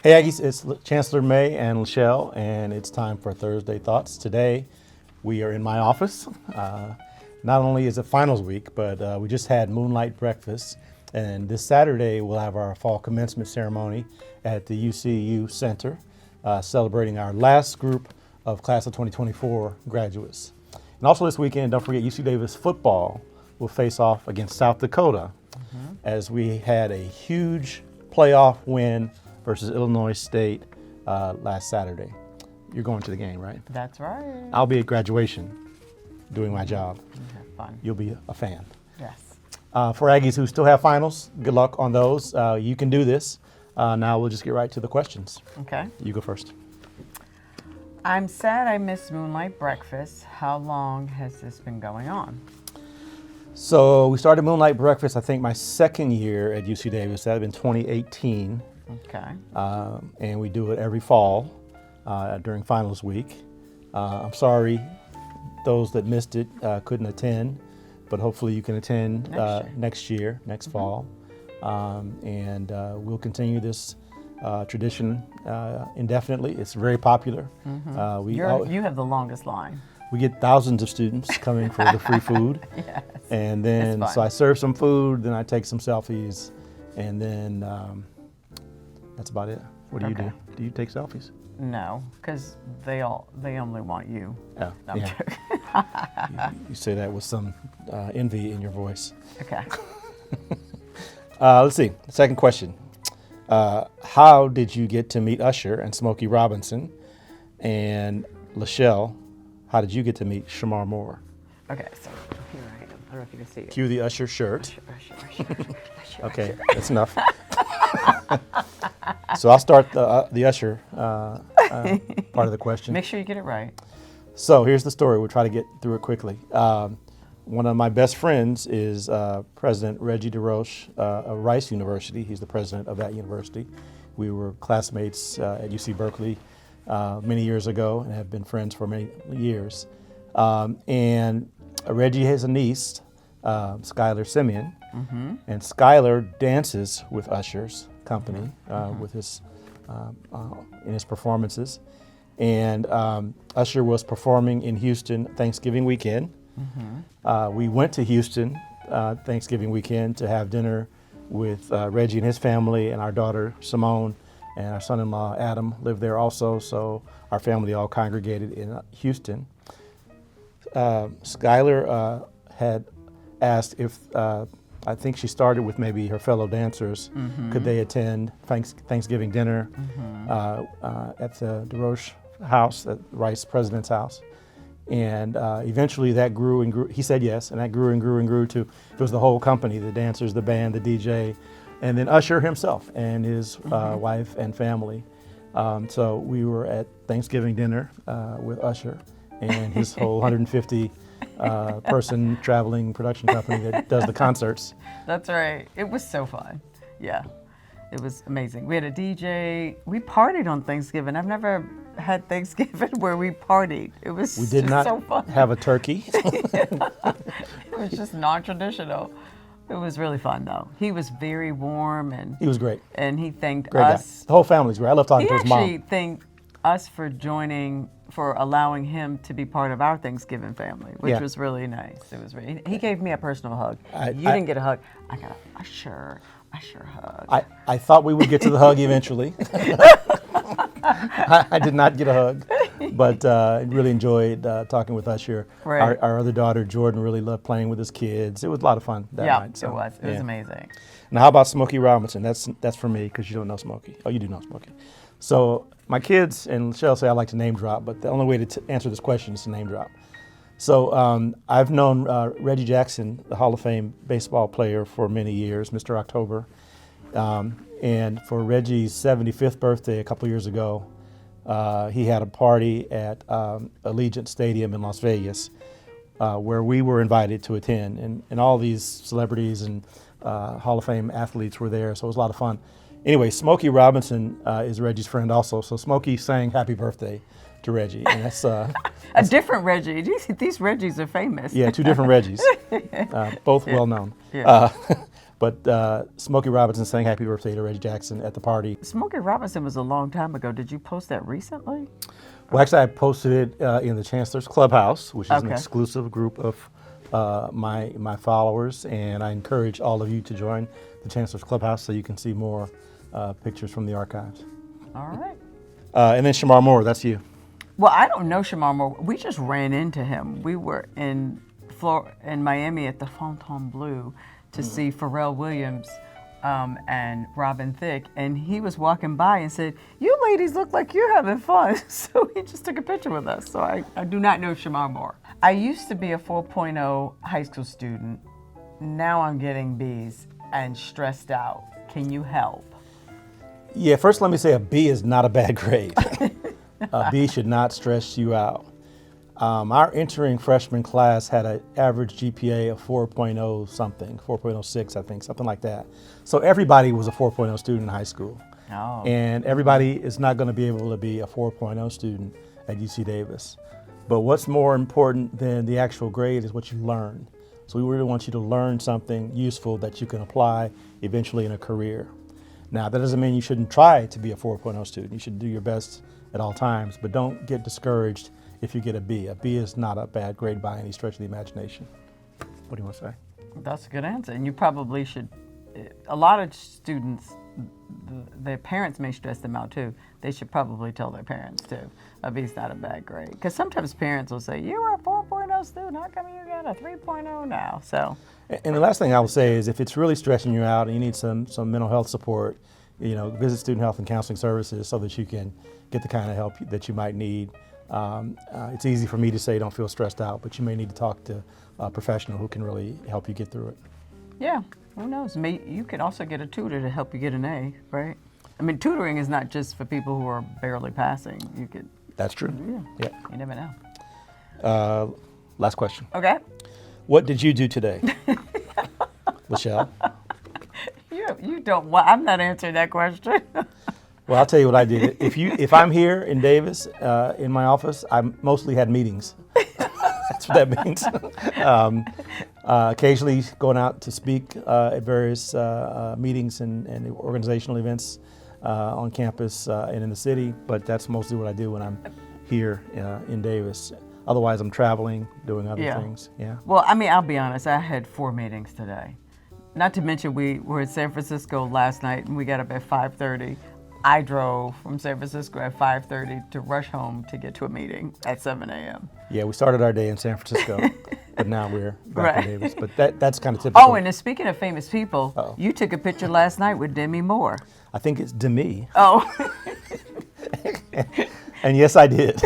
Hey Aggies, it's Chancellor May and LeShelle, and it's time for Thursday Thoughts. Today, we are in my office. Not only is it finals week, but we just had Moonlight Breakfast, and this Saturday we'll have our fall commencement ceremony at the UCU Center, celebrating our last group of class of 2024 graduates. And also this weekend, don't forget UC Davis football will face off against South Dakota, as we had a huge playoff win versus Illinois State last Saturday. You're going to the game, right? That's right. I'll be at graduation doing my job. Have fun. You'll be a fan. Yes. For Aggies who still have finals, good luck on those. You can do this. Now we'll just get right to the questions. Okay. You go first. I'm sad I missed Moonlight Breakfast. How long has this been going on? So we started Moonlight Breakfast, I think my second year at UC Davis. That had been 2018. Okay. And we do it every fall during finals week. I'm sorry those that missed it couldn't attend, but hopefully you can attend next year, next fall. And we'll continue this tradition indefinitely. It's very popular. You have the longest line. We get thousands of students coming for the free food. Yes. And then, so I serve some food, then I take some selfies, and then that's about it. What do you do? Do you take selfies? No, because they only want you. Oh, No, I'm yeah. joking. You say that with some envy in your voice. Okay. Let's see. Second question. How did you get to meet Usher and Smokey Robinson? And LeShelle, how did you get to meet Shemar Moore? Okay, so here I am. I don't know if you can see it. Cue the Usher shirt. Usher. Okay, that's enough. So I'll start the Usher part of the question. Make sure you get it right. So here's the story. We'll try to get through it quickly. One of my best friends is President Reggie DesRoches of Rice University. He's the president of that university. We were classmates at UC Berkeley many years ago and have been friends for many years. And Reggie has a niece, Skylar Simeon, and Skylar dances with Usher's company with his in his performances. And Usher was performing in Houston Thanksgiving weekend. We went to Houston Thanksgiving weekend to have dinner with Reggie and his family, and our daughter Simone and our son-in-law Adam lived there also, so our family all congregated in Houston. Skylar had asked if, I think she started with maybe her fellow dancers, could they attend Thanksgiving dinner at the DesRoches house, at Rice President's house. And eventually that grew and grew. He said yes, and that grew and grew and grew to, it was the whole company, the dancers, the band, the DJ, and then Usher himself and his wife and family. So we were at Thanksgiving dinner with Usher and his whole 150 person traveling production company that does the concerts. That's right. It was so fun. Yeah, it was amazing. We had a DJ. We partied on Thanksgiving. I've never had Thanksgiving where we partied. It was We did not so fun. have a turkey. It was just non-traditional. It was really fun though. He was very warm and He was great. and he thanked Great us. guy. The whole family's great. I love talking He to his mom. actually thanked us for allowing him to be part of our Thanksgiving family, which was really nice. It was really, he gave me a personal hug. You didn't get a hug. I got a Usher hug. I thought we would get to the hug eventually. I did not get a hug, but I really enjoyed talking with Usher. Right. Our other daughter, Jordan, really loved playing with his kids. It was a lot of fun that night. So, it was. It was amazing. Now, how about Smokey Robinson? That's for me, because you don't know Smokey. Oh, you do know Smokey. So my kids and LeShelle say I like to name drop, but the only way to answer this question is to name drop. So I've known Reggie Jackson, the Hall of Fame baseball player, for many years, Mr. October. And for Reggie's 75th birthday a couple years ago, he had a party at Allegiant Stadium in Las Vegas where we were invited to attend. And all these celebrities and Hall of Fame athletes were there, so it was a lot of fun. Anyway, Smokey Robinson is Reggie's friend also, so Smokey sang happy birthday to Reggie. And that's a different Reggie. These Reggies are famous. Yeah, two different Reggies, both well known. Yeah. But Smokey Robinson sang happy birthday to Reggie Jackson at the party. Smokey Robinson was a long time ago. Did you post that recently? Well, actually, I posted it in the Chancellor's Clubhouse, which is an Okay. exclusive group of my followers, and I encourage all of you to join the Chancellor's Clubhouse so you can see more pictures from the archives. All right. And then Shemar Moore, that's you. Well, I don't know Shemar Moore. We just ran into him. We were in Miami at the Fontainebleau to see Pharrell Williams and Robin Thicke, and he was walking by and said, "You ladies look like you're having fun." So he just took a picture with us. So I do not know Shemar Moore. I used to be a 4.0 high school student. Now I'm getting B's and stressed out. Can you help? Yeah, first let me say a B is not a bad grade. A B should not stress you out. Our entering freshman class had an average GPA of 4.0 something, 4.06 I think, something like that. So everybody was a 4.0 student in high school. Oh. And everybody is not going to be able to be a 4.0 student at UC Davis. But what's more important than the actual grade is what you learn. So we really want you to learn something useful that you can apply eventually in a career. Now, that doesn't mean you shouldn't try to be a 4.0 student. You should do your best at all times, but don't get discouraged if you get a B. A B is not a bad grade by any stretch of the imagination. What do you want to say? That's a good answer. And you probably should. A lot of students, their parents may stress them out too. They should probably tell their parents too. A B's not a bad grade. Because sometimes parents will say, "You were a 4.0 student. How come you got a 3.0 now?" So. And the last thing I will say is if it's really stressing you out and you need some mental health support, visit Student Health and Counseling Services so that you can get the kind of help that you might need. It's easy for me to say don't feel stressed out, but you may need to talk to a professional who can really help you get through it. Yeah, who knows? You could also get a tutor to help you get an A, right? I mean, tutoring is not just for people who are barely passing. You could. That's true. Yeah. You never know. Last question. Okay. What did you do today, LeShelle? You don't want. I'm not answering that question. Well, I'll tell you what I did. If I'm here in Davis in my office, I mostly had meetings. That's what that means. Occasionally going out to speak at various meetings and organizational events on campus and in the city, but that's mostly what I do when I'm here in Davis. Otherwise, I'm traveling, doing other things. Yeah. Well, I mean, I'll be honest. I had 4 meetings today. Not to mention we were in San Francisco last night and we got up at 5:30. I drove from San Francisco at 5:30 to rush home to get to a meeting at 7 a.m. Yeah, we started our day in San Francisco, but now we're back Right. in Davis. But that's kind of typical. Oh, and speaking of famous people, you took a picture last night with Demi Moore. I think it's Demi. Oh. And yes, I did.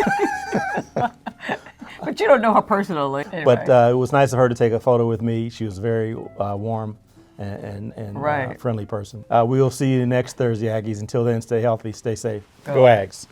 But you don't know her personally. Anyway. But it was nice of her to take a photo with me. She was a very warm and Right. friendly person. We will see you next Thursday, Aggies. Until then, stay healthy, stay safe. Go Ags.